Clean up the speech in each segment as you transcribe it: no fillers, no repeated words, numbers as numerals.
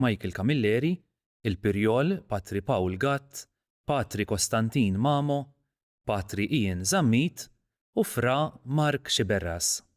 Michael Camilleri, il-Pirjol Patri Paul Gatt, Patri Kostantin Mamo, Patri Ian Zammit u Fra Mark Xiberras.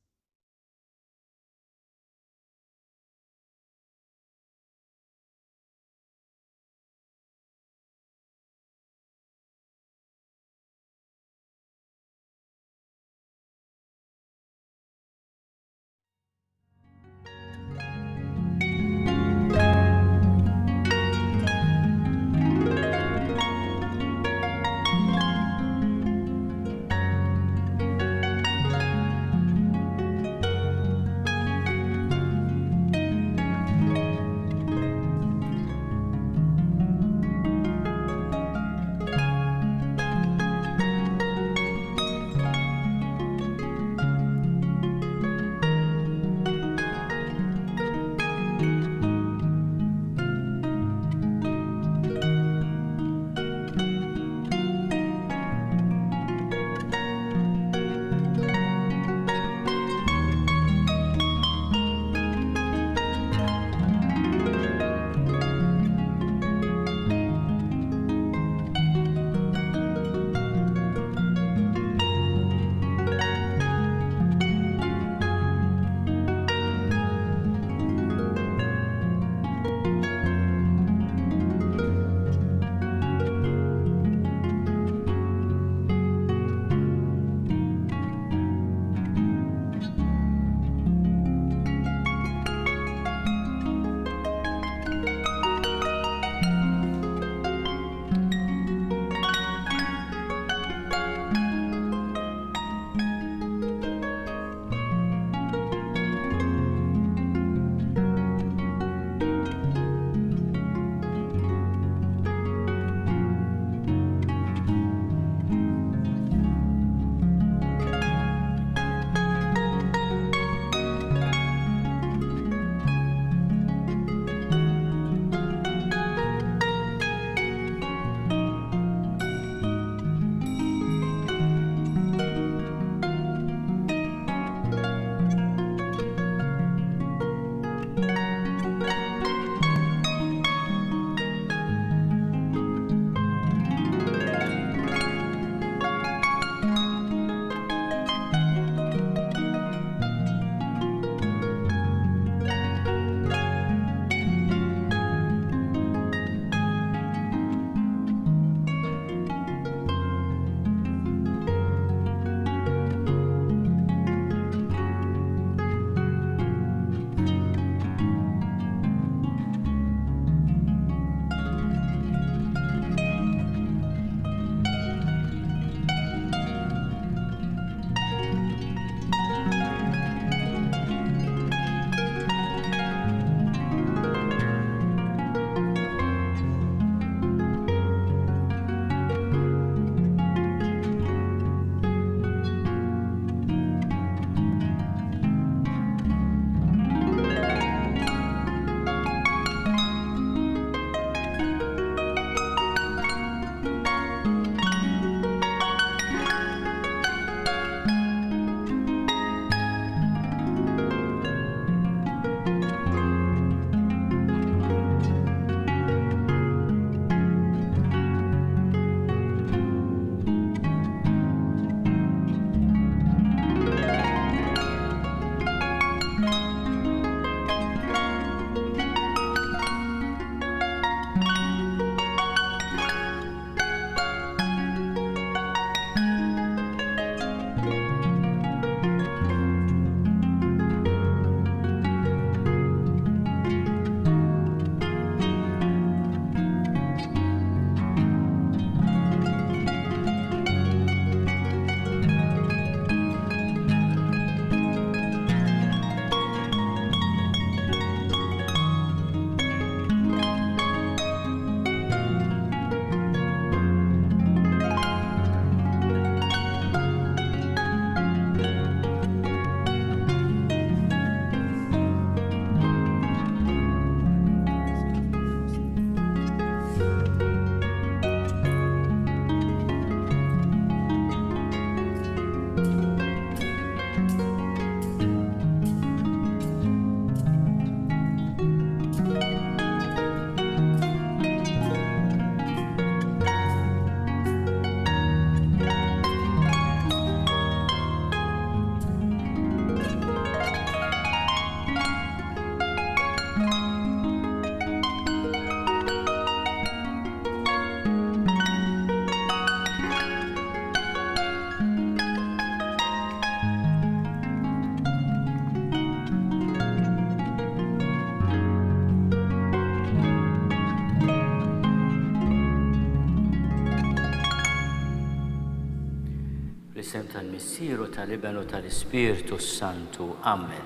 fl-isem tal-Missieru tal-Ibnu tal-Ispirtu Santu. Amen.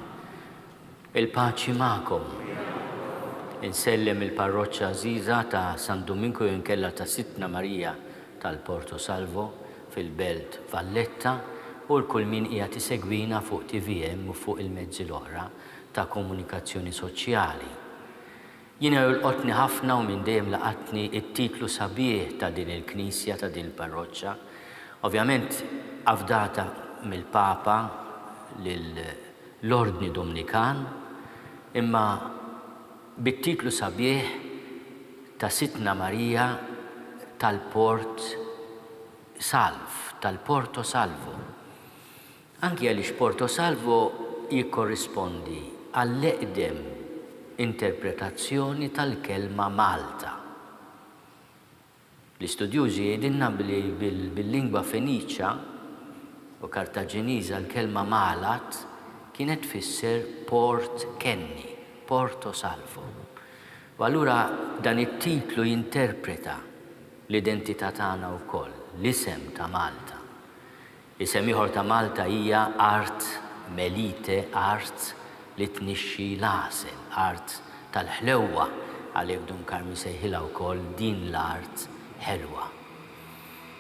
Il-paċi ma'kom. Insellem il-parroċċa Aziza ta' San Dominku jinkella ta' Sitna Marija tal-Porto Salvo fil-Belt Valletta u l-kull min qiegħed isegwina fuq TVM u fuq il-mezzi l-oħra ta' komunikazzjoni soċjali. Jiena jolqotni ħafna u minn dejjem laqatni it-titlu sabiħ ta' din il-Knisja ta' din il-parroċċa. Ovvjament avdata mill-Papa l-Ordni Dominikan, imma bit-titlu sabiħ ta' Sitna Marija tal-Port tal-Porto Salvo. Anki għaliex Porto Salvo jikkorrispondi għall-eqdem interpretazzjoni tal-kelma Malta. L-istudjużi jgħidilna bil-lingwa Feniċa u Kartaġiniża l-kelma Malat kienet tfisser Port Kenni, Porto Salvo. U allura dan it-titlu jinterpreta l-identità tagħna wkoll, l-isem ta' Malta. Isem ieħor ta' Malta hija Art Melite, art li tnixxi l-għasel, art tal-ħlewwa, għalhekk Dunkar misejħilha wkoll din l-art ħelwa.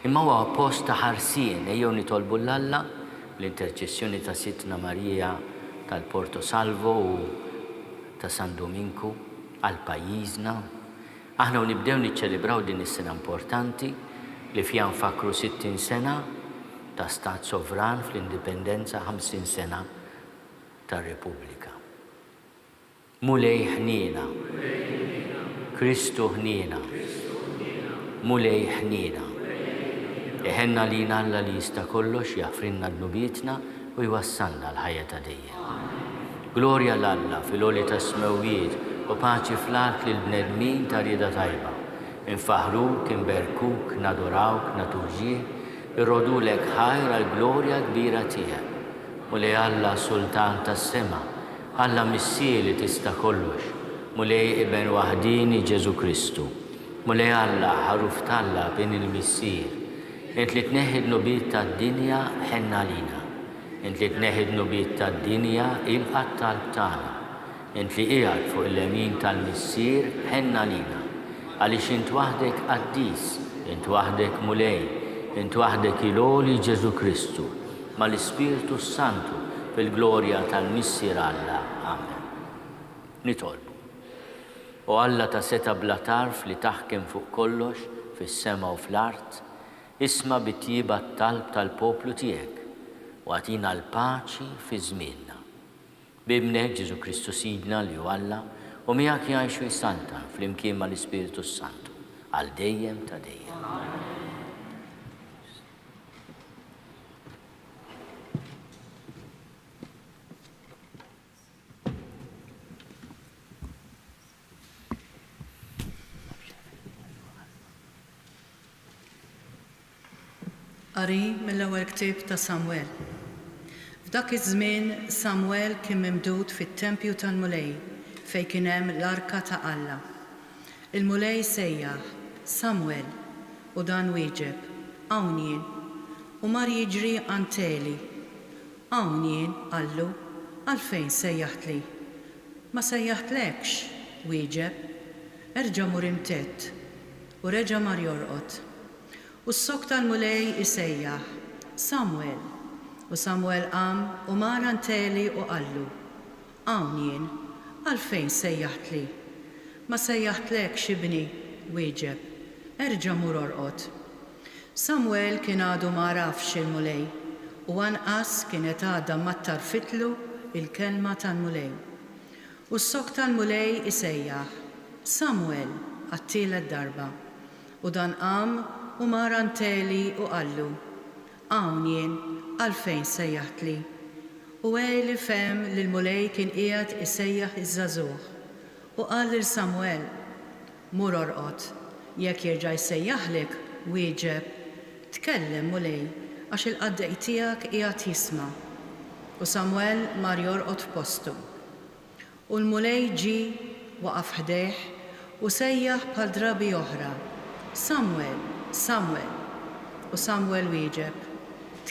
Imma huwa post ta' ħarsien ejjew nitolbu l-Alla l-interċessjoni ta' Sitna Marija tal-Porto Salvo u ta' San Dominku għal pajjiżna. Aħna nibdew niċċelebraw din is-sena importanti li fiha nfakru 60 sena ta' stat sovran fl-indipendenza, 50 sena tar-Repubblika. Mulej ħnina, Kristu ħnina, mulej ħnina. Eħenna lina Alla li jista' kollox jaħfrinna d-nubietna u jwassalna l-ħajja ta' dejjem. Glorja l-Alla fil-għoli ta' smewiet u paċi fl-art lill-bnedmin ta' rieda tajba. Infaħruk, inberkuk, nadorawk, naturġih, irrodulek ħajra l-glorja kbira tiegħek. Mulej Alla Sultan tas-sema, Alla Missir li tista' kollox, mulej Iben waħdini Ġesu Kristu, mulej Alla ħaruf talla bejn il-Missir, int li tneħħid nubiet tad-dinja ħenna lina, int li tneħħid nubiet tad-dinja ibqat talb tagħna, int li qiegħed fuq il-lemin tal-Missir ħenna lina, għaliex int waħdek qaddis, int waħdek mulej, int waħdek il-għoli Ġesu Kristu, mal-Ispirtu Santu fil-glorja tal-Missir Alla. Amen. Nitolbu. O Alla ta' seta bla tarf li taħkem fuq kollox fis-sema u fl-art, isma' bit-tjiba t-talb tal-poplu tiegħek u għatina l-paċi fi żmienna. Bibnek Ġesu Kristu Sidna li hu Alla u miegħek jgħixu jistanta fl-imkien mal-Ispirtu Santu għal dejjem ta' dejjem. Qari mill-ewwel ktieb ta' Samwel. F'dak iż-żmien Samwel kien mimdud fit-tempju tal-Mulej fejn kien hemm l-arka ta' Alla. Il-Mulej sejjaħ Samwel u dan wieġeb, hawn jien, u mar jiġri għanteli. Hawn jien qallu, għalfejn sejjaħtli. Ma sejjaħtlekx, wieġeb, erġa' mur imtett u reġa' mar jorqod. U s-sok tal-Mulej isejjaħ, Samwel. U Samwel qam u mar għanteli u qallu, hawn jien, għalfejn sejjaħtli. Ma sejjaħtlekx ibni, wieġeb, erġa' mur orqod. Samwel kien għadu ma rafx il-Mulej u anqas kienet għadha ma tarfitlu il-kelma tal-Mulej. U s-sok tal-Mulej isejjaħ, Samwel, għat-tielet darba. U dan qam u mar għanteli u qallu, hawn jien, għalfejn sejjaħtli. U li fem li l-Mulej kien qiegħed isejjaħ iż-żagħżugħ u qal lil Samwel, mur orqod, jekk jerġa' jsejjaħlek, wieġeb, tkellem Mulej għax il-qaddej tiegħek qiegħed jisma'. U Samwel mar jorqod f'postu. U l-Mulej ġie waqaf ħdejh u sejjaħ bħal drabi oħra, Samwel, Samwel. U Samwel wieġeb,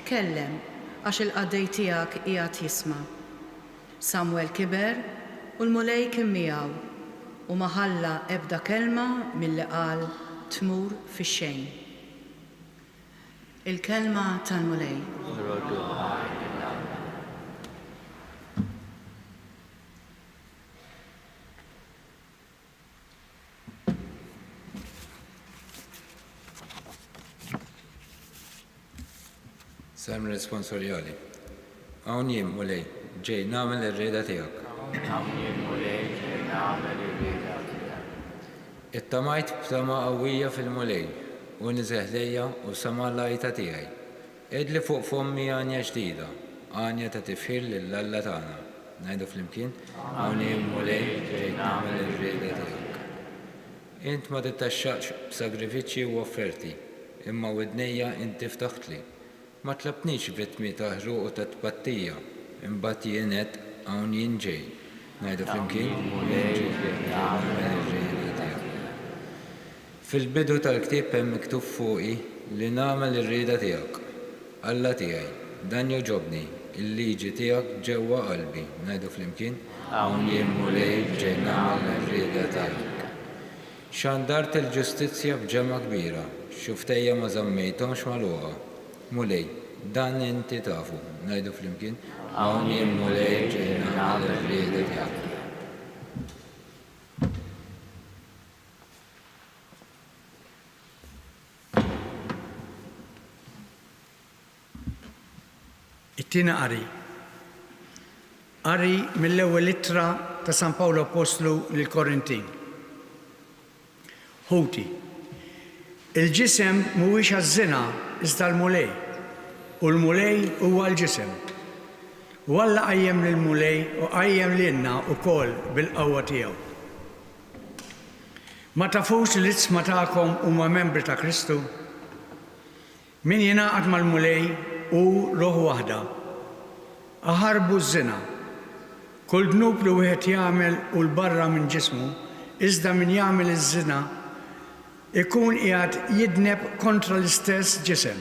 tkellem għax il-qaddej tiegħek qiegħed jisma'. Samwel kiber u l-mulej kien miegħu u ma ħalla ebda kelma milli qal tmur fix-xejn. Il-kelma tal-mulej. Sam responsorjali. Hawn jien mulej, ġej nagħmel ir-rieda tiegħek. Ittamajt b'tama qawwija fil-mulej u niżeħ lejja u sama l-għajta tiegħi. Edli fuq fommi għanja ġdida, għanja ta' tifħir lill-Alla tagħna. Ngħidu flimkien, hawn jien mulej, ġej nagħmel ir-rieda tiegħek. Int ma tittaxxaqx b'sagrifiċċji u offerti, imma widnejja int tiftaħtli. Ma tlabniex b'ritmi ta' ħruq u ta' tpattija, imbagħad jien qed hawn jien ġej. Ngħidu flimkien, fil-bidu tal-ktieb hemm miktub fuqi li nagħmel ir-rieda tiegħek. Alla tiegħi, dan joġobni, il-liġi tiegħek ġewwa qalbi. Ngħidu flimkien, hawn jien mulej ġej nagħmel ir-rieda tiegħek. Xandart il-ġustizzja b'ġemma kbira, xuftejja ma żammejthomx magħluqa. Mulej, dan inti tafu, ngħidu flimkien, hawn jien mulej ġej nagħmel ir-rieda tiegħek. It-tieni qari. Qari mill-ewwel ittra ta' San Pawlu Apostlu lill-Korintin. Ħuti. Il-ġisem mhuwiex għaż-żina iżda l-mulej u l-mulej huwa l-ġisem. U Alla qajjem lill-mulej u qajjem lilna wkoll bil-qawwa tiegħu. Ma tafux li l-isma tagħkom huma membri ta' Kristu? Min jingħaqad mal-mulej u ruħ waħda. Aħarbu ż-żina. Kull dnub li wieħed jagħmel u l-barra minn ġismu, iżda min jagħmel iż-żina ikun qiegħed jidneb kontra l-istess ġisem.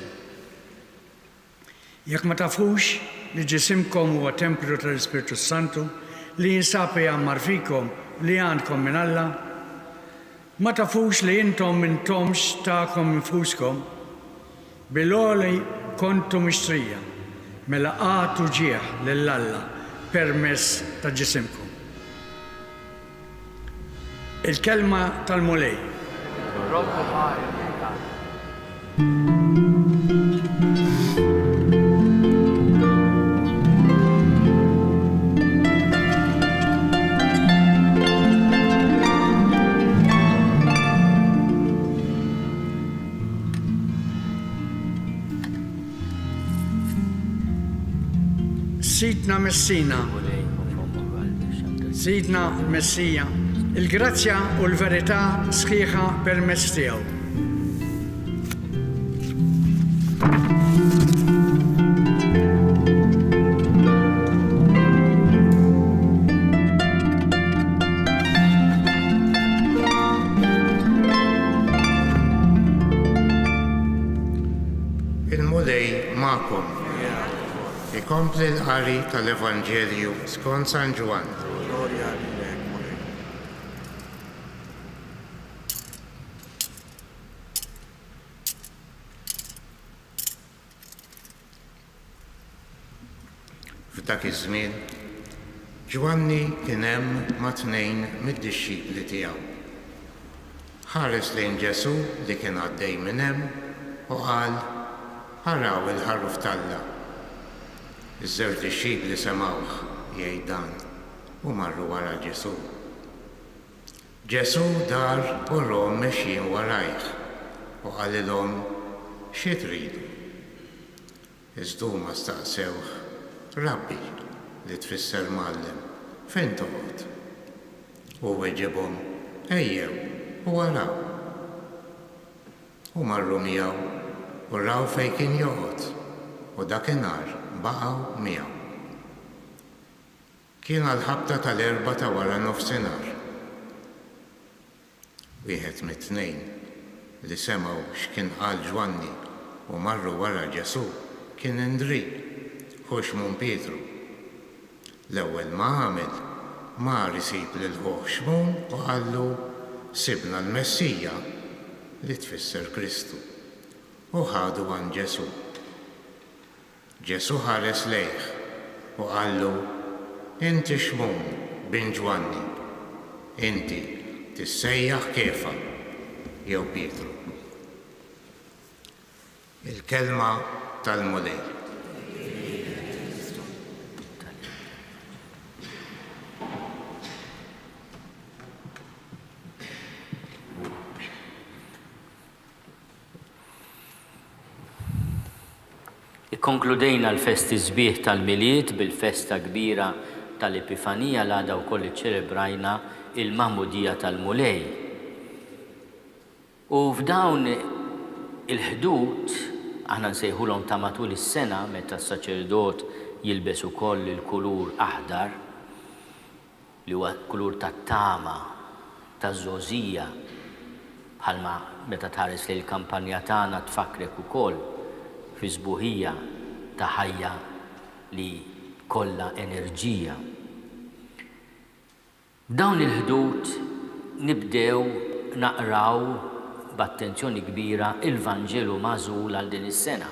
Jekk ma tafux li ġisimkom huwa templu tal-Ispiritu Santu li jinsab jgħammar fikom li għandkom minn Alla, ma tafux li intom m'intomx tagħkom infuskom bil-għoli kontu mixtrija, mela għatu ġieħ lill-Alla permess ta' ġisimkom. Il-kelma tal-mulej. Sidna Messina, Sidna Messija, il-grazzja u l-verità sħiħa permezz tiegħu. Il-mulej ma'kom. Ikompli l-qari tal-Evanġelju skont San Ġwan. F'dak iż-żmien, Ġwanni kien hemm ma' tnejn mid-dixxipli tiegħu. Ħares lejn Ġesu li kien għaddej minn hemm u qal: Araw il-ħarruf Talla. Iż-żewġ dixxipli semgħuh jgħid dan u marru wara Ġesu. Ġesu dar u rom mexjin warajh u qalilhom xi tridu. Iżduma staqsewh: Rabbi, li tfisser Muallem, fejn toqgħod? U weġibhom: Ejjew u waraw. U marru miegħu u raw fejn kien joqgħod u dakinhar baqgħu miegħu. Kien għall-ħabta tal-erba ta' wara nofsinhar. Wieħed mit-tnejn li semgħu x'kien qal Ġwanni u marru wara Ġesu kien Indri, Xmon Pietru. L-ewwel ma għamel mar isib lil Xmon u qallu sibna l-Messija li tfisser Kristu. U ħadu għan Ġesu. Ġesu ħares lejh u qallu inti Xmon bin Ġwanni, inti tissejjaħ Kefa jew Pietru. Il-kelma tal-mulej. Konkludejna l-festi sbieħ tal-miliet bil-festa kbira tal-Epifanija l għada wkoll iċċelebrajna il-Mahmudija tal-Mulej. U f'dawn il-ħdud aħna nsejħulhom ta' matul is-sena meta s-saċerdot jilbes ukoll il-kulur aħdar li huwa kulur tat-tama, taż-żogħżija bħalma meta tħares lejn il-kampanja tagħna tfakrek ukoll fi sbuħija ta' ħajja li kollha enerġija. Dawn il-ħdud nibdew naqraw b'attenzjoni kbira il-Vanġelu magħżul għal din is-sena.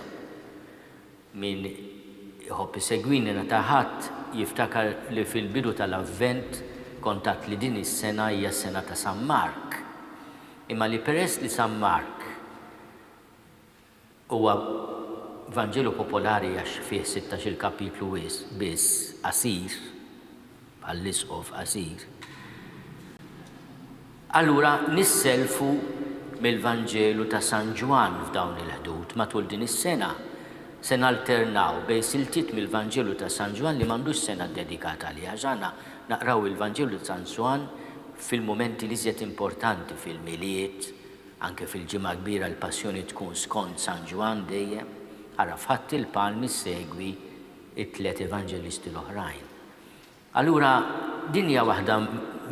Min iħobb isegwini ta' ħadd jiftakar li fil-bidu tal-Avvent kontat li din is-sena hija s-sena ta' San Mark. Imma li peress li San Mark huwa Vanġelu popolari għax fih 16 kapitlu biss qasir, bħall-isqof qasir. Allura nisselfu mill-Vanġelu ta' San Ġwan f'dawn il-ħdud matul din is-sena se nalternaw bejn siltiet mill-Vanġelu ta' San Ġwan li m'għandux sena dedikata għaliha. Ġana naqraw il-Vanġelu ta' San Ġwan fil-momenti li żjed importanti fil-miliet, anke fil-ġimgħa kbira l-passjoni tkun skont San Ġwan dejjem. Ara fħatt il-palmi segwi it-tliet evanġelisti l-oħrajn. Allura din hija waħda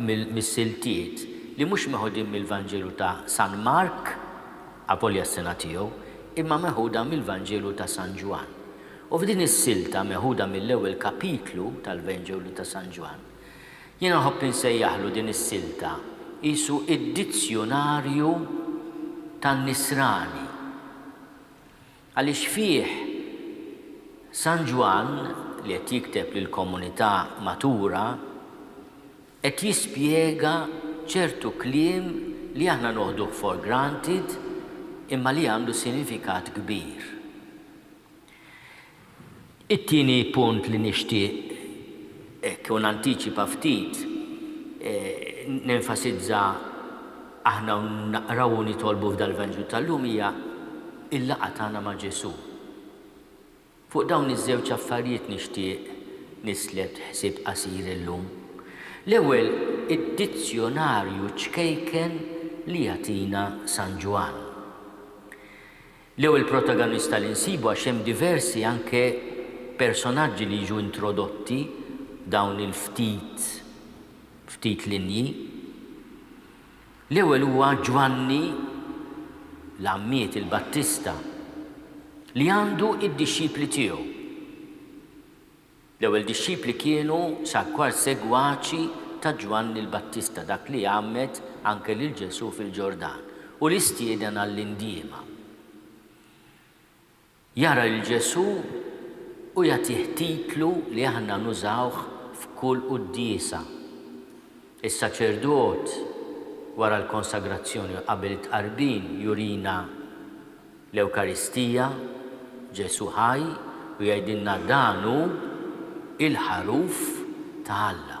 mis-siltiet li mhux meħudin mill-Vanġelu ta' San Mark, apolja s-sena tiegħu, imma meħuda mill-Vanġelu ta' San Ġwan. U f'din is-silta meħuda mill-ewwel kapitlu tal-Vanġelu ta' San Ġwan, jiena nħobb insejjaħlu din is-silta qisu id-dizzjonarju tan-Nisrani. Għaliex fih San Ġwan li qed jikteb lill-komunità matura qed jispjega ċertu kliem li aħna noħduh for granted imma li għandu sinifikat kbir. It-tieni punt li nixtieq u nantiċipa ftit nenfasizza aħna naqraw u nitolbu f'dal-Vanġelu tal-lum hija il-laqgħa tagħna ma' Ġesu. Fuq dawn iż-żewġ affarijiet nixtieq nislet ħsieb qasir illum. L-ewwel id-dizzjonarju ċkejken li jagħtina San Ġwan. L-ewwel protagonista li nsibu għax hemm diversi anke personaġġi li jiġu introdotti dawn ftit linji. L-ewwel huwa Ġwanni l-Ammiet il-Battista li għandu id-dixxipli tiegħu. L-ewwel dixxipli kienu xakwar segwaċi ta' Ġwanni il-Battista, dak li għammet anke lil Ġesu fil-Ġordan u li stieden għall-indiema. Jara l-Ġesu u jagħtih titlu li aħna nużawh f'kull quddiesa. Is-saċerdot wara l-konsagrazzjoni qabel it-qarbin jurina l-Ewkaristija, Ġesu ħaj u jgħidilna danu il-ħaruf ta' Alla.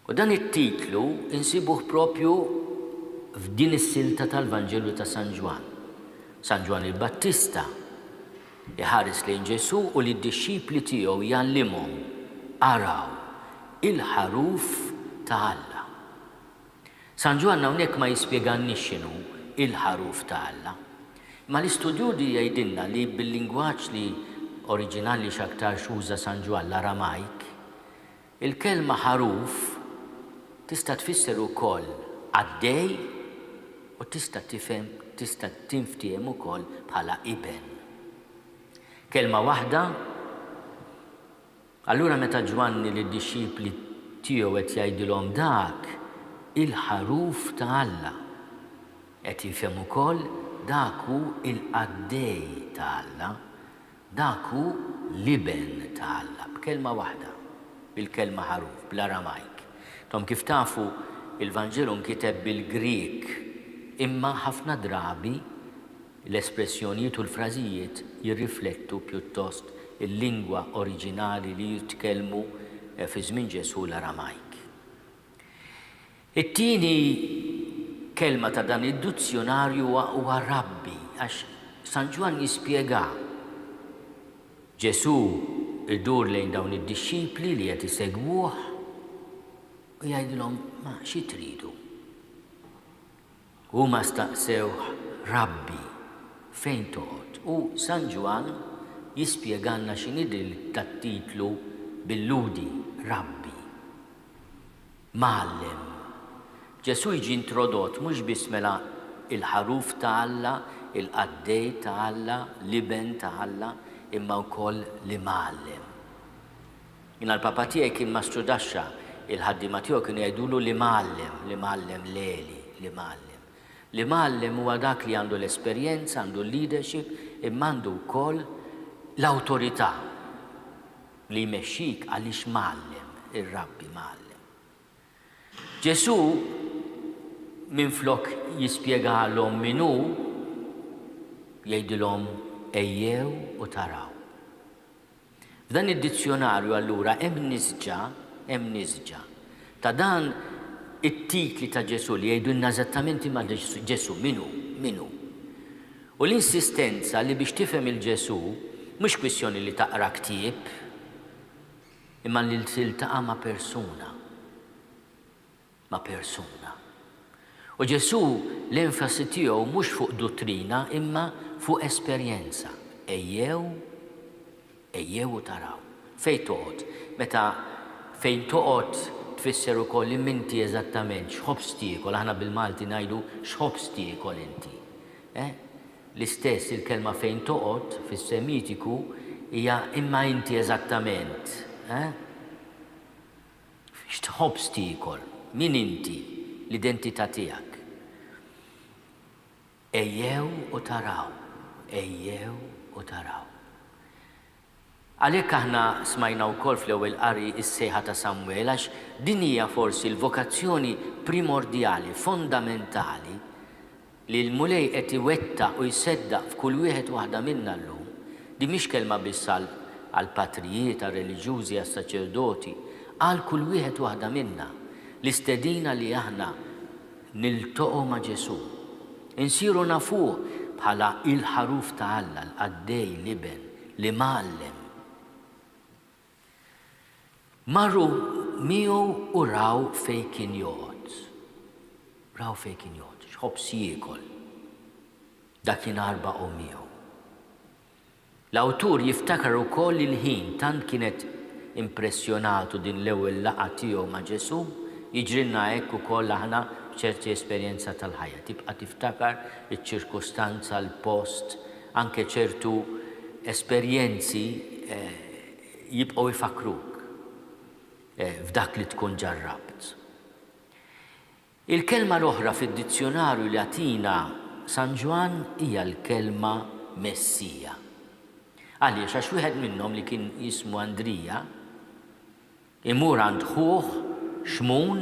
U dan it-titlu insibuh propju f'din is-silta tal-Vanġelu ta' San Ġwan. San Ġwan il-Battista iħares lejn Ġesu u li d-dixxipli tiegħu jgħallimhom araw il-ħaruf ta' Alla. San Ġwan hawnhekk ma jispjegannix x'inhu il-ħaruf ta' Alla. Ma l-istudjudi jgħidilna li bil-lingwaġġ li oriġinali x'aktar xuża San Ġwan l-Aramajk, il-kelma ħaruf tista' tfisser ukoll għaddej u tista' tinftiem ukoll bħala iben. kelma waħda. Allura meta Ġwanni lid-dixxipli tiegħu qed jgħidilhom dak il-ħaruf ta' Alla, qed jifhem ukoll dak hu il-qaddej ta' Alla, dak hu liben ta' Alla, b'kelma waħda, bil-kelma ħaruf, bl-Aramajk. Tom kif tafu il-Vanġelu nkiteb bil-Griek, imma ħafna drabi l-espressjonijiet u l-frażijiet jirriflettu pjuttost il-lingwa oriġinali li jitkellmu fi żmien Ġesu l-Aramajk. It-tieni kelma ta' dan id-dizzjonarju huwa Rabbi, għax San Ġwan jispjega. Ġesu idur lejn dawn id-dixxipli li qed isegwuh u jgħidilhom ma xi tridu. Huma staqsew Rabbi fejn toqgħod u San Ġwan jispjegalna x'inhi tat-titlu bil-ludi Rabbi. Mgħallem. Ġesu jiġi introdott mhux biss mela il-ħaruf ta' Alla, il-qaddej ta' Alla, liben ta' Alla, imma wkoll li mgħallem. Jien l-papa tiegħi kien ma studaxxa, il-ħaddiema tiegħu kienu jgħidulu li mgħallem leli, li mgħallem. Li mgħallem huwa dak li għandu l-esperjenza, għandu l-leadership, imma għandu wkoll l-awtorità li jmexxik għaliex mgħallem, ir-Rabbi mgħallem. Ġesu minflok jispjegalhom min hu, jgħidilhom ejjew u taraw. F'dan id-dizzjonarju allura hemm nisġa ta' dan it-titli ta' Ġesu li jgħidulna eżattament ma' Ġesu minu. U l-insistenza li biex tifhem il-Ġesu mhux kwistjoni li taqra ktieb, imma li tiltaqa' ma' persuna. U Ġesu l-enfasi tiegħu mhux fuq dottrina imma fuq esperjenza. Ejjew u taraw. Fejn toqgħod? Meta fejn toqgħod tfisser ukoll inti eżattament x'ħobstiekol, aħna bil-Malti ngħidu x'ħobstiekol inti. L-istess il-kelma fejn toqgħod fis-Semitiku hija imma inti eżattament. X'ħobstiekol? Min inti? L-identità tiegħek. Ejjew u taraw. Għalhekk aħna smajna wkoll fl-ewwel qari is-sejħa ta' Samwel għax din hija forsi l-vokazzjoni primordjali, fondamentali li l-mulej qed iwettaq u jseddaq f'kull wieħed waħda minnha llum. Di mhix kelma biss għall-patrijiet, għar-reliġjużi, għas-saċerdoti, għal kull wieħed waħda minnha. L-istedina li aħna niltoqgħu ma' Ġesu. Insiru nafuh bħala il-ħaruf ta' Alla, l-qaddej liben, li mgħallem. Marru miegħu u raw fejn kien joqgħod. X'ħobbs jiekol. Dakinhar baqgħu miegħu. L-awtur jiftakar ukoll il-ħin tant kienet impressjonatu din l-ewwel laqgħa tiegħu ma' Ġesu, jiġrilna hekk ukoll aħna ċerti esperjenza tal-ħajja. Tibqa' tiftakar iċ-ċirkustanza, l-post, anke ċertu esperjenzi jibqgħu jfakruk f'dak li tkun ġarrabt. Il-kelma l-oħra fid-dizzjonarju li għatina San Ġwan hija l-kelma Messija. Għaliex għax wieħed minnhom li kien jismu Andrija imur għand ħuh Xmun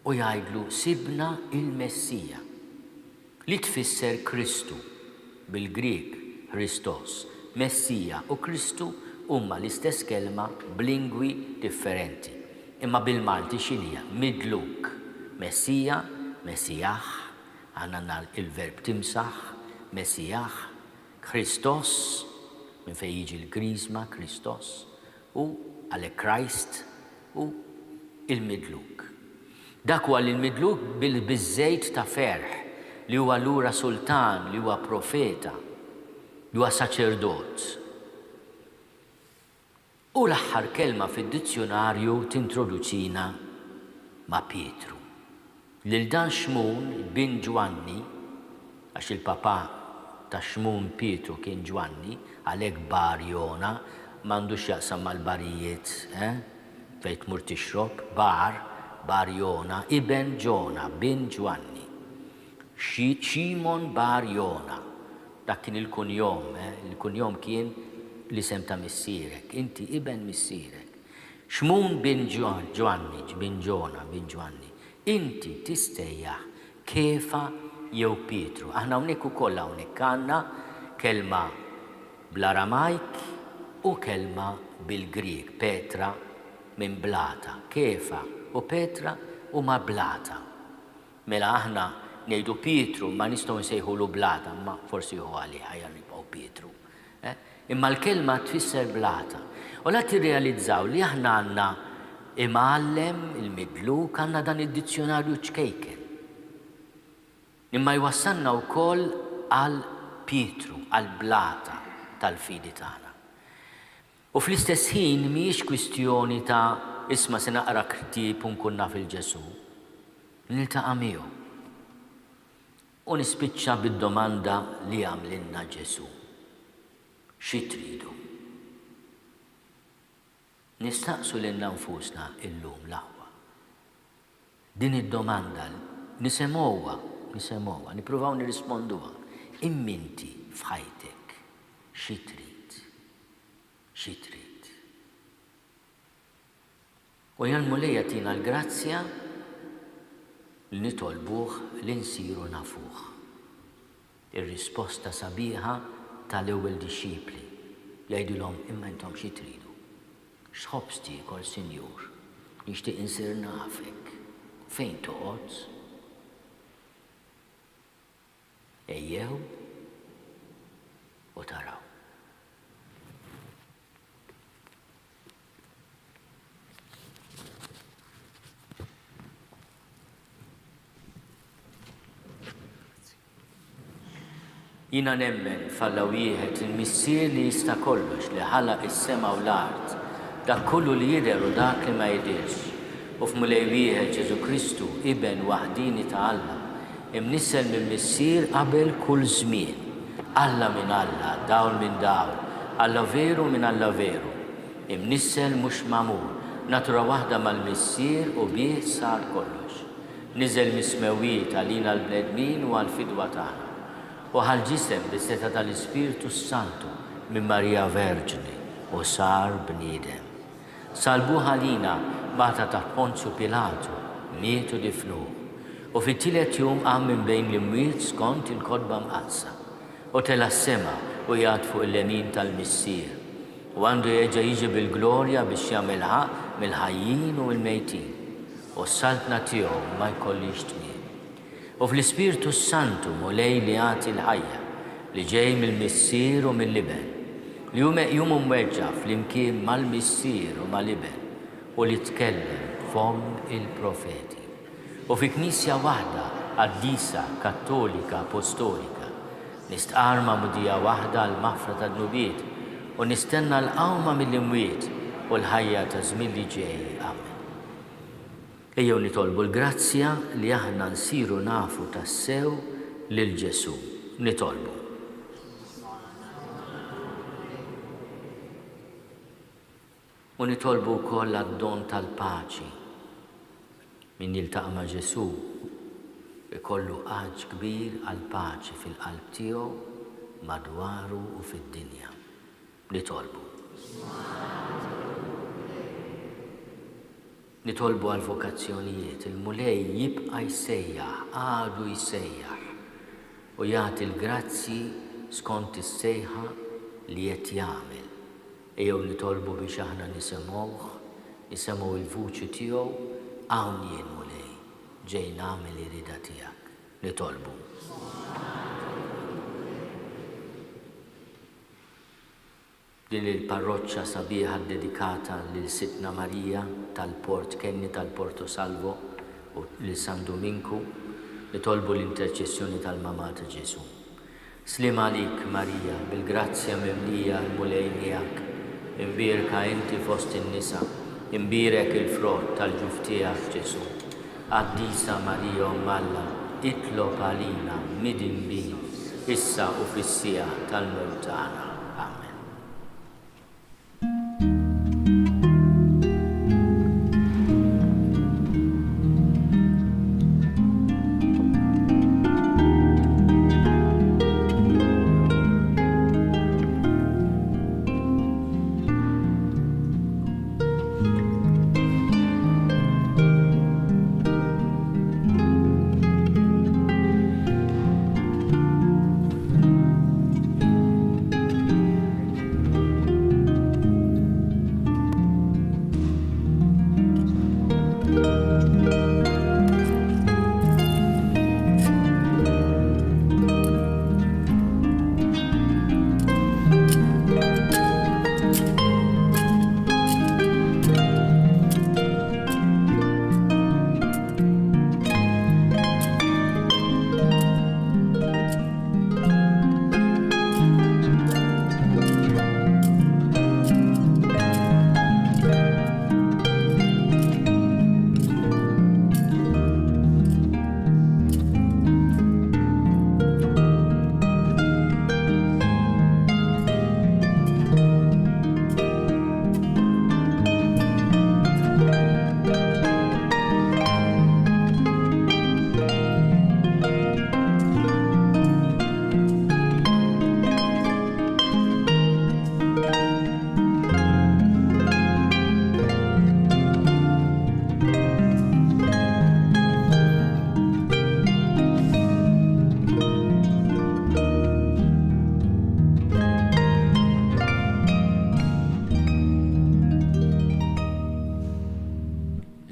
u jgħidlu sibna il-Messija li tfisser Kristu bil-Griek Christos. Messija u Kristu huma l-istess kelma b'lingwi differenti. Imma bil-Malti x'inhija? Midluk. Messija, Messijaħ, għandna il-verb timsaħ, Messijaħ, Christos, minn fejn jiġi l-Griżma, Christos, u għalhekk Christ u il-midluk. Dak huwa l-midluk bil-biżejt ta' ferħ li huwa lura sultan, li huwa profeta, li huwa saċerdot. U l-aħħar kelma fid-dizzjonarju tintroduċina ma' Pietru. Lil dan Xmun bin Ġwanni, għax il-papà ta' xmun Pietru kien Ġwanni, għalhekk bar Jona, m'għandux jaqsam mal-barijiet, fejn tmur tixrob, bar Jona, iben Ġona, bin Ġwanni. Ximon bar Jona, dak kien il-kunjom, il-kunjom kien l-isem ta' missierek, inti iben missierek. Xmun bin Ġwanni, bin Ġona, bin Ġwanni. Inti tistejjaħ Kefa jew Pietru. Aħna hawnhekk ukoll hawnhekk għandna kelma bl-Aramajk u kelma bil-Grieg, Petra minn Blata. Kefa u Petra huma Blata. Mela aħna ngħidu Pietru ma nistgħu nsejħulu Blata, ma forsi hu għalih ħajja nibqgħu Pietru. Imma l-kelma tfisser Blata. U la tirrealizzaw li aħna għandna imgħallem il-Midluk għandna dan id-dizzjonarju ċkejken. Imma jwassalna wkoll għal Pietru, għal Blata tal-fidi tagħna. U fl-istess ħin mhijiex kwistjoni ta' isma' se naqra ktieb u nkun naf il-Ġesu. Niltaqa' miegħu. U nispiċċa bid-domanda li għamlilna Ġesu. Xi tridu? Nistaqsu lilna nfusna illum l-aħwa. Din id-domanda nisemgħuha, nippruvaw nirrisponduha. Imminti f'ħajtek xi trid? Xi trid? U jalmu lejja tina l-grazzja li nitolbuh li nsiru nafuh. Ir-risposta sabiħa tal-ewwel dixxipli jgħidulhom imma intom xi tridu? X'ħobbs kol Sinjur, nixtieq insir nafek. Fejn toqgħod? Ejjew u taraw. Jina nemmen falla wieħed il-missier li jista' kollox li ħalaq is-sema u l-art, dak kollu li jidher u dak li ma jidirx. U f'mulej wieħed Ġesu Kristu, iben waħdini ta' Alla, imnissel minn missier qabel kull żmien. Alla minn Alla, dawl minn dawl, Alla veru minn Alla veru. Imnissel mhux magħmul, natura waħda mal-missier u bih sar kollox. Niżel mismewiet għalina l-bnedmin u għall-fidwa tagħna. U ħal-ġisem bis-seta tal-Ispiritu Santu minn Marija Verġni u sar bniedem. Salbuh għalina bata taħt Ponzju Pilatu, mietu difnuh. U fit-tielet jum qam minn bejn l-imwiet skont il-kodba mqazza. U tela s-sema u jgħad fuq il-lemin tal-missier. U għandu jerġa' jiġi bil-glorja biex jagħmel ħaq mill-ħajjin u mill-mejtin. U s-saltna tiegħu ma jkollix tmiem. U fl-Ispiritu Santu mulej li għati l-ħajja li ġej mill-missier u mill-liben. Li jum mweġġa fl-imkien mal-missier u mal-liben u li tkellem fom il-profeti. U fi knisja waħda qaddisa, kattolika, apostolika, nistqarma mudija waħda l-maħfra ta' dnubiet u nistenna l-qawma mill-imwiet u l-ħajja ta' żmien li ġej. Amen. Ejjew nitolbu l-grazzja li aħna nsiru nafu tassew lil Ġesu. Nitolbu. U nitolbu wkoll għad-don tal-paċi. Min jiltaqa' ma' Ġesu ikollu ħaġ kbir għall-paċi fil-qalb tiegħu, madwaru u fid-dinja. Nitolbu. Nitolbu għal-vokazzjonijiet, il-mulej jibqa' jsejjaħ, għadu jsejjaħ u jagħti l-grazzi skont is-sejħa li qed jagħmel. Ejjew nitolbu biex aħna nisimgħu il-vuċi tiegħu hawn jien mulej, ġej nagħmel ir-rida tiegħek. Nitolbu. Din il-parroċċa sabiħa dedikata lil Sitna Marija tal-Port Kenni tal-Porto Salvo u lil San Dominku nitolbu l-interċessjoni tal-Mamata Ġesu. Slim għalik Marija, bil-grazzja mimlija l-mulej miegħek, imbierka inti fost in-nisa, imbierek il-frott tal-ġuf tiegħek Ġesu. Qaddisa Marija Umm Alla, itlob għalina midin bin issa u fis-sija tal-mewt tagħna. Amen.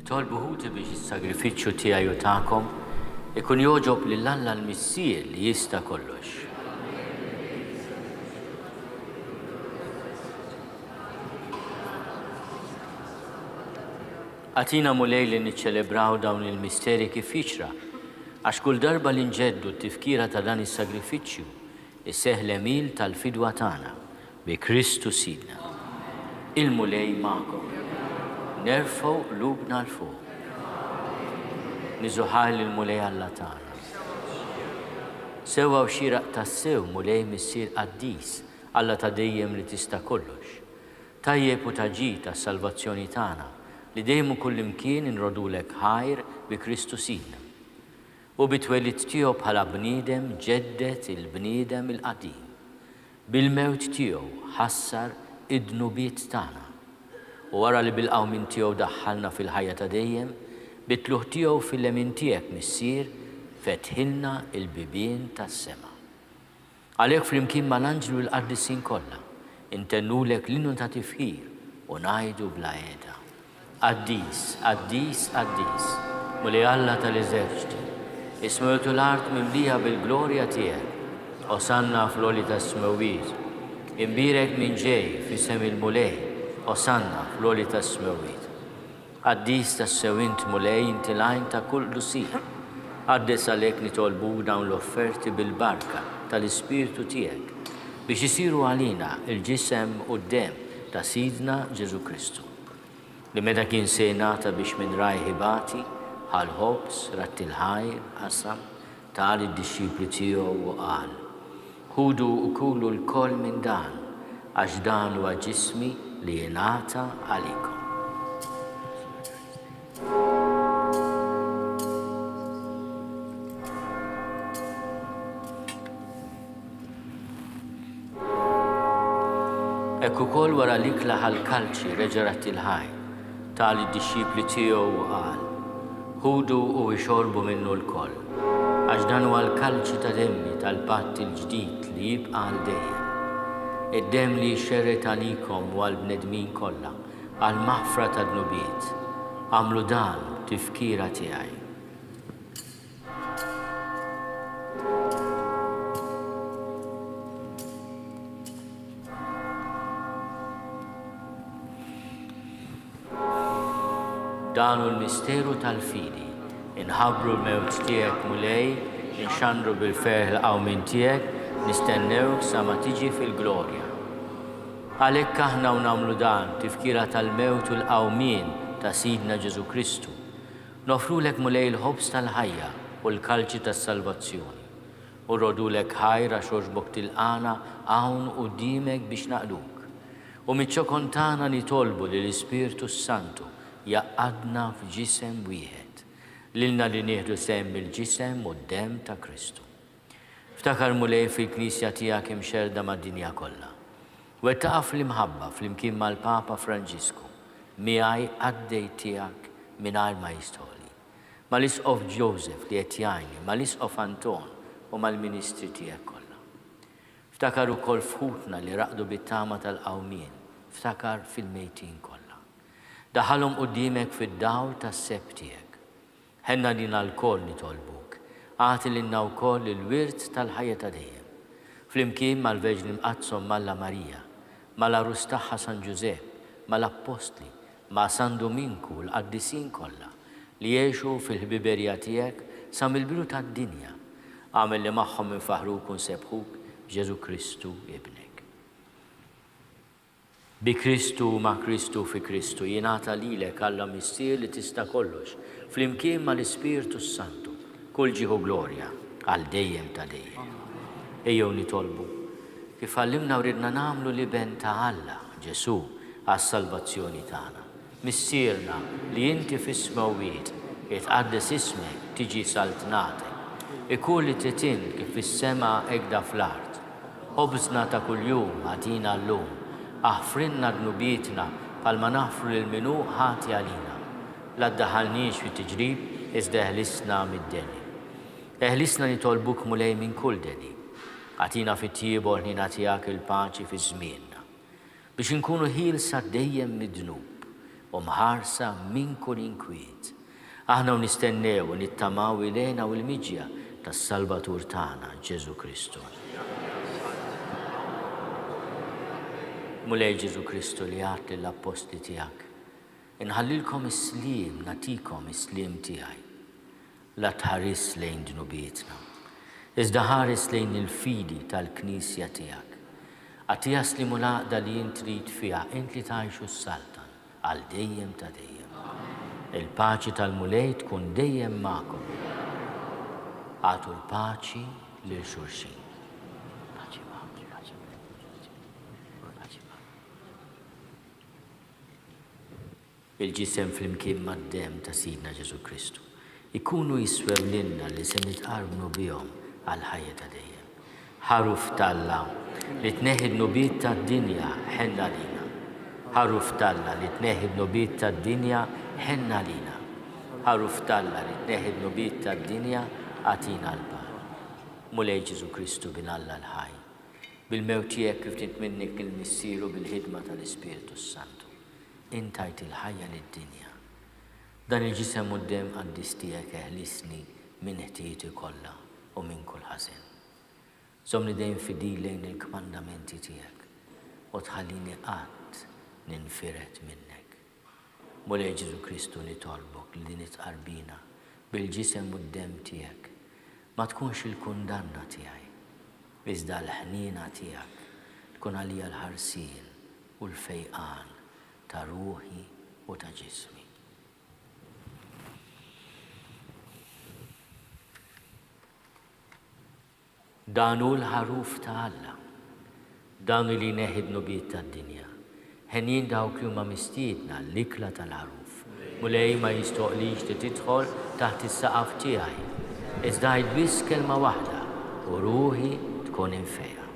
Tolbuħuti biex is-sagrifiċċju tiegħi u tagħkom ikun joġob lil Alla l-Missier li jista' kollox. Għatina mulej li niċċelebraw dawn il-misteri kif jiġra, għax kull darba li nġeddu t-tifkira ta' dan is-sagrifiċċju isseħħ l-emil tal-fidwa tagħna bi Kristu Sidna. Il-mulej magħkom. Nerfgħu lubna l-fuq. Niżuħar lill-mulej Alla tagħna. Sewwa u xieraq tas-sew mulej missier qaddis Alla ta' dejjem li tista' kollox. Tajjeb u taġi tas-salvazzjoni tagħna li dejjem kull imkien inrodulek ħajr bi Kristu Sidna. U bit-twelid tiegħu bħala bniedem ġeddet il-bniedem il-qadim. Bil-mewt tiegħu ħassar id-dnubiet tagħna. U wara li bil-qawm minn tiegħu daħħalna fil-ħajja ta' dejjem, bitluħ tiegħu fil-lemin tiegħek missier fetħilna il-bibien tas-sema. Għalhekk flimkien mal-anġlu l-qaddisin kollha, intennulek l-innu ta' tifħir u ngħidu bla qiegħda. Qaddis, qaddis, qaddis, mulej Alla tal-eżerċiti, ismewtu l-art mimlija bil-glorja tiegħek, osanna fl-għoli tas-smewiet, imbirek minn ġej f'isem il-mulej, osanna fl-għoli tas-smewiet. Qaddis tas-sewint mulej inti lajn ta' kull lusir. Għaddes għalhekk nitolbu dawn l-offerti bil-barka tal-Ispirtu tiegħek biex isiru għalina il-ġisem u d-dem ta' Sidna Ġesu Kristu. Li meta kien se jingħata biex minn rajħibati bħal ħobs, rat-il-ħajr, qasam, tal id-dixxipli tiegħu u qal: Ħudu u kulu l-koll minn dan, għax dan huwa ġismi li jingħata għalikom. Ekk ukoll wara li klaħal kalċi reġarat il-ħajr, tal id-dixxipli tiegħu u qal: Ħudu u ixorbu minnu l-koll, għax dan huwa l-kalċi ta' demmi tal-patt il-ġdid li jibqa' għal dejjem. Id-dem li jxerret għalikom u għall-bnedmin kollha għall-maħfra ta' dnubiet. Għamlu dan tifkira tiegħi. Dan hu l-misteru tal-fidi, inħabbru l-mewt tiegħek mulej, inxandru bil-ferħ l-qawmin tiegħek, nistennewk sa ma tiġi fil-glorja. Għalhekk aħna u nagħmlu dan tifkira tal-mewt u l-qawmien ta' Sidna Ġesu Kristu. Nofrulek mulej il-ħobs tal-ħajja u l-kalċi tas-salvazzjoni. u rodulek ħajra xoġbok tilqana hawn qudiemek biex naqluk. U miċ-ċokontana nitolbu li l-Ispirtu Santu jaqadna f'ġisem wieħed, lilna li nieħdu sehem bil-ġisem u d-dem ta' Kristu. Ftakar mulej fil-Knisja tiegħek imxerda mad-dinja kollha. Wettaqa fl-imħabba fl-imkien mal-Papa Franġisku, miegħi għaddej tiegħek mingħajr ma jistħoli. Mal-Isqof Joseph li qed jgħinni, mal-Isqof Anton u mal-Ministri tiegħek kollha. Ftakar ukoll fħutna li raqdu bit-tama tal-qawmien, ftakar fil-mejtin kollha. Daħalhom quddiemek fid-dawl tas-seb tiegħek. Ħenna lina l-koll nitolbuk, għati lilna wkoll il-wirt tal-ħajja ta' dejjem. Flimkien mal-Verġni Mqazzom Malla Marija, mal-Arus tagħha San Ġusepp, mal-Appostli, ma' San Dominku l-qaddisin kollha li jgħixu fil-ħbiberija tiegħek sa mill-bidu tad-dinja. Għamel li magħhom infaħruk u nsebħuk Ġesu Kristu ibnek. Bi Kristu ma' Kristu fi Kristu jingħata lilek Alla missier li tista' kollox flimkien mal-Ispirtu Santu kull ġieħu glorja għal dejjem ta' dejjem. Ejjew nitolbu kif għallimna u ridna nagħmlu liben ta' Alla Ġesu għas-salvazzjoni tagħna. Missierna li inti fis-smawiet jitqaddes ismek tiġi saltnatek. Ikun li titin kif fis-sema hekk fl-art. Ħobżna ta' kuljum għatina llum, aħfrinna dnubietna bħalma naħfru lil minnu ħati għalina. La ddaħħalniex fi tiġrib iżda eħlisna mid-deni. Eħlisna nitolbuk mulej minn kull deni. Għatina fit-tiebor ħnina tiegħek il-paċi fi żmienna biex inkunu ħielsa dejjem mid-dnub u mħarsa minn kull inkwiet. Aħna nistennew u nittamaw ilejna u l-miġja tas-Salvatur tagħna Ġesu Kristu. Mulej Ġesu Kristu li għat lill-Apostli tiegħek, inħallilkom is-sliem, natikom is-sliem tiegħi. La tħares lejn dnubietna, iżda ħares lejn il-fidi tal-Knisja tiegħek. Għatija slimu laqda li jint trid fiha int li tgħixu s-saltan għal dejjem ta' dejjem. Il-paċi tal-mulej tkun dejjem magħkom. Għatu l-paċi lil xulxin. Il-ġisem flimkien mad-dem ta' Sidna Ġesu Kristu ikunu jiswew lilna li se nitqarbu bihom għal ħajja ta' dejjem. Ħaruf talla li tneħħi d-nubiet tad-dinja ħenna lina. Ħaruf talla li tneħħi d-nubiet tad-dinja ħenna lina. Ħaruf talla li tneħħi d-nubiet tad-dinja għatina l-bar. Mulej Ġesu Kristu bin Alla l-ħaj. Bil-mewt tiegħek kif titminnik il-missieru bil-ħidma tal-Ispirtu Santu. Intajt il-ħajja lid-dinja. Dan il-ġisem quddiem qaddis tiegħek eħlisni minn ħtieġi kollha u minn kull ħażen. Żommni dejjem fidil lejn il-kmandamenti tiegħek u tħallini qatt ninfiret minnek. Mulej Ġesu Kristu nitolbok li nitqarbina bil-ġisem quddiem tiegħek ma tkunx il-kundanna tiegħi, iżda l-ħniena tiegħek tkun għalija l-ħarsien u l-fejqan ta' ruħi u ta' ġismi. Danu l-ħaruf ta' Alla, danu li neħid nubiet tad-dinja. Ħenjin dawk li huma mistiedna l-ikla tal-ħaruf. Mulej ma jistoqlix li tidħol taħt is-saqaf tiegħi. Iżda ngħid biss kelma waħda u ruħi tkun infejqa.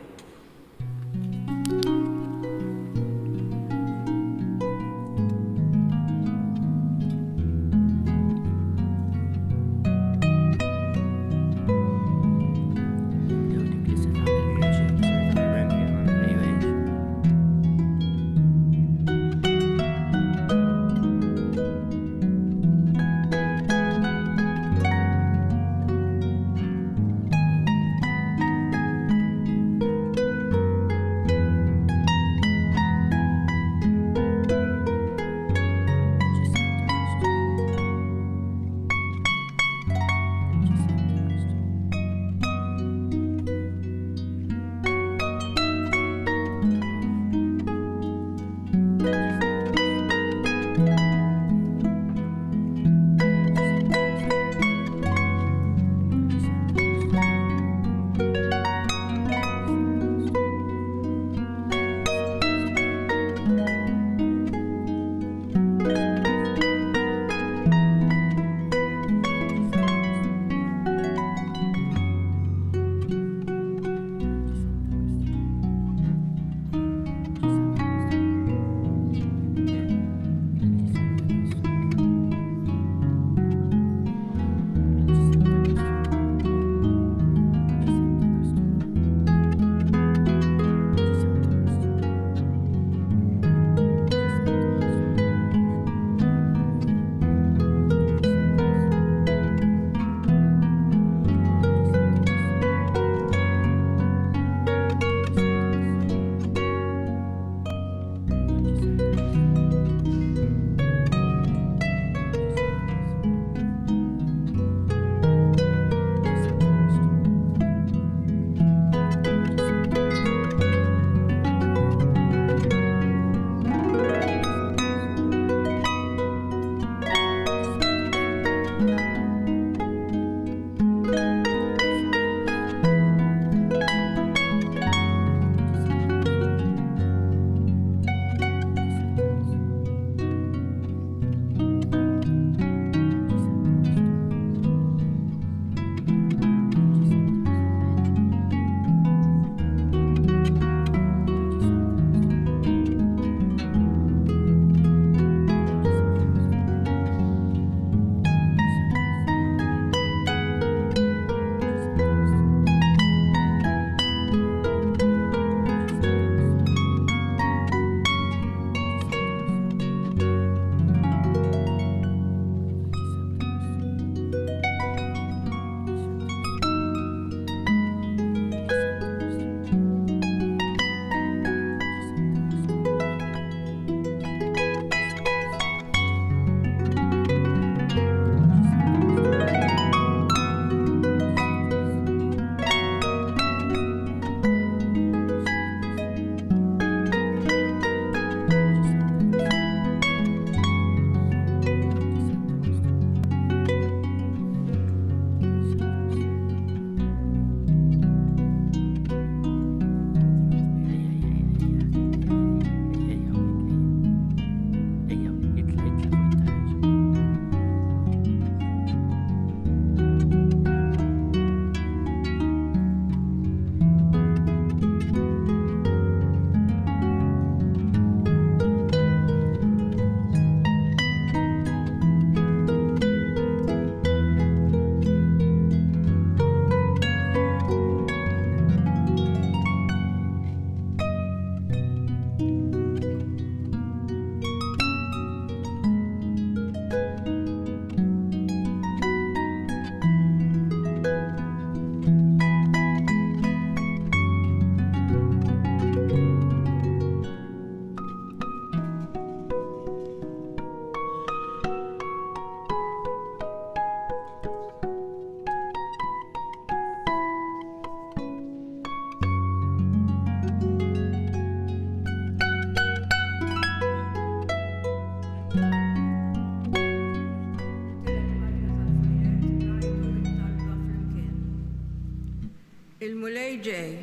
Il-mulej ġej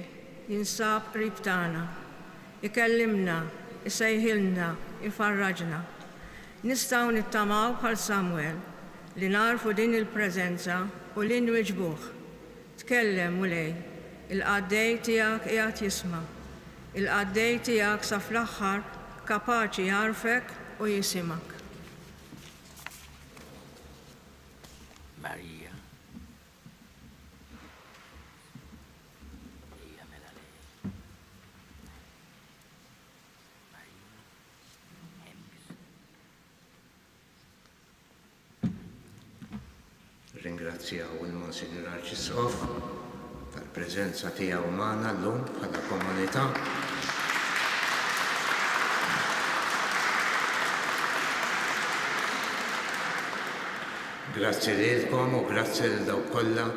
jinsab qrib tagħna, ikellimna, isejħilna, ifarraġna. Nistgħu nittamaw bħal Samuel li narfu din il-preżenza u li nwiġbuh. Tkellem mulej, il-qaddej tiegħek qiegħed jisma'. Il-qaddej tiegħek sa fl-aħħar kapaċi jarfek u jisimak. Marija. Ringrazzjaw il-Monsignor Arċisqof tal-preżenza tiegħu magħna llum bħala komunità. Grazzi lilkom u grazzi lil dawk kollha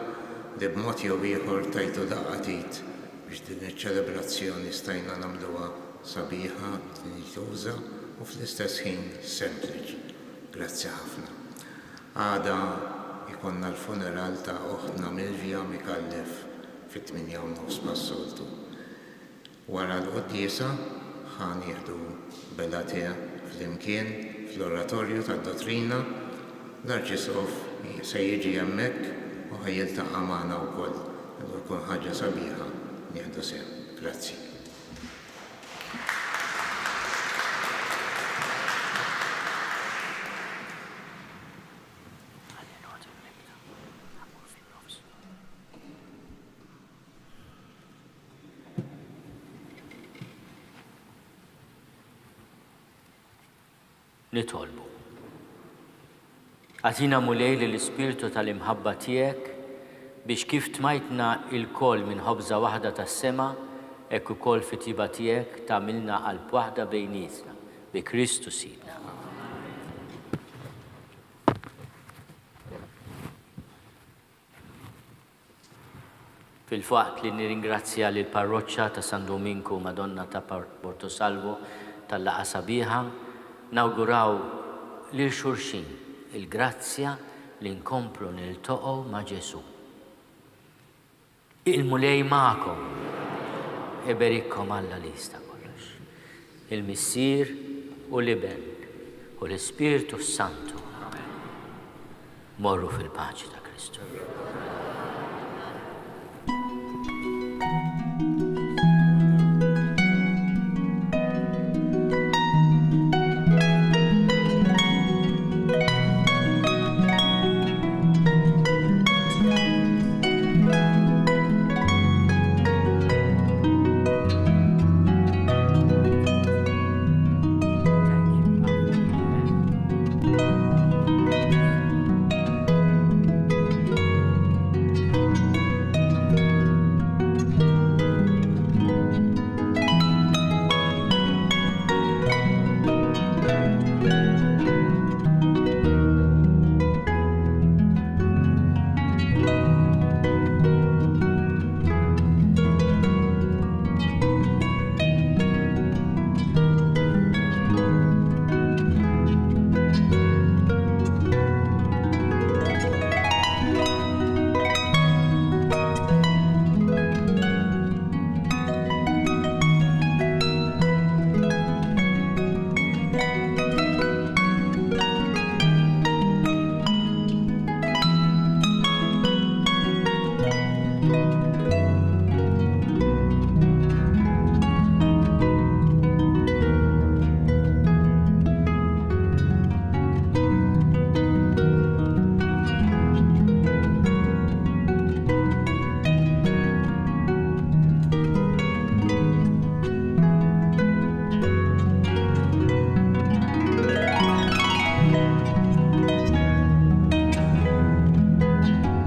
li b'mod jew ieħor tajtu daqatit biex din iċ-ċelebrazzjoni stajna nagħmluha sabiħa, dinjituża u fl-istess ħin sempliċi. Grazzi ħafna. Għada ikonna l-funeral ta' oħtna Milvja Mikallef fit-8:30 pas-soltu. Wara l-quddiesa ħan jieħdu Belatija fl-imkien fl-oratorju tad-dottrina. L-Arċisqof se jiġi hemmhekk u ħajjiltaqa' magħna wkoll. Tkun ħaġa sabiħa nieħdu sehem. Grazzi. Nitolbu. Għatina mulej li l-ispirtu tal-imħabba tiegħek biex kif tmajtna il-koll minn ħobża waħda tas-sema, hekk ukoll fit-tiba tiegħek tagħmilna qalb waħda bejnietna bi Kristu Sidna. Fil-waqt li nirringrazzja lil parroċċa ta' San Dominku Madonna ta' Portosalvo tal-laqa sabiħa, nawguraw lil xulxin il-grazzja li nkomplu niltoqgħu ma' Ġesu. Il-mulej magħkom, iberikkom Alla li jista' kollox. Il-Missier u l-Iben u l-Ispirtu Santu. Morru fil-paċi ta' Kristu.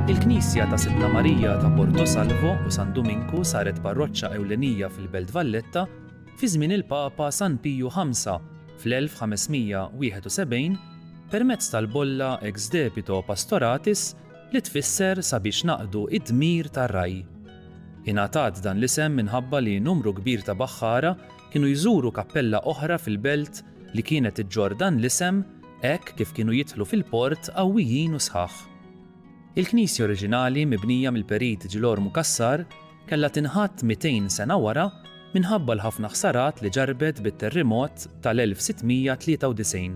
Il-Knisja ta' Sitta Marija ta' Portosalvo u San Dominku saret parroċċa ewlenija fil-Belt Valletta fi żmien il-Papa San Piju V fl-1571 permezz tal-bolla Ex Debito Pastoratis li tfisser sabiex naqdu id-dmir tar-Raj. Ingħatat dan l-isem minħabba li numru kbir ta' baħħara kienu jżuru kappella oħra fil-belt li kienet iġġor dan l-isem hekk kif kienu jidħlu fil-port qawwijin u sħaħ. Il-Knisja oriġinali mibnija mill-Perit Ġilor Mukassar kellha tinħatt 200 sena wara minħabba l-ħafna ħsarat li ġarbet bit-terremot tal-1693.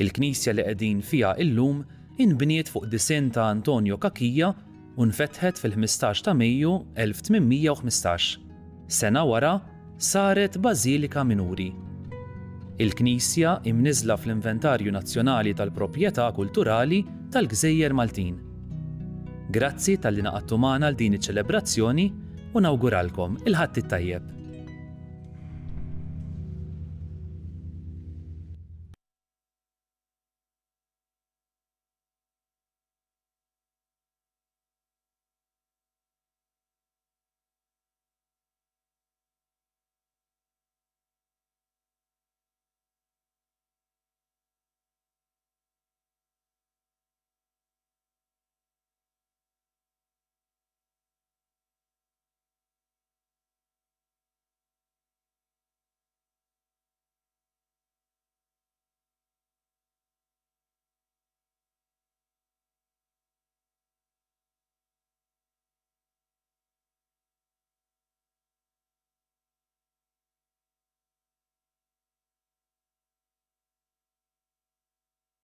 Il-Knisja li qegħdin fiha illum inbniet fuq disinn ta' Antonio Kakija u nfetħet fil-15 ta' Mejju 1815. Sena wara saret Bażilika Minuri. Il-Knisja imniżla fl-Inventarju Nazzjonali tal-Proprjetà Kulturali tal-Gżejjer Maltin. Grazzi tal-li naqadtu magħna l din iċ-ċelebrazzjoni u nawguralkom il-ħadd it-tajjeb.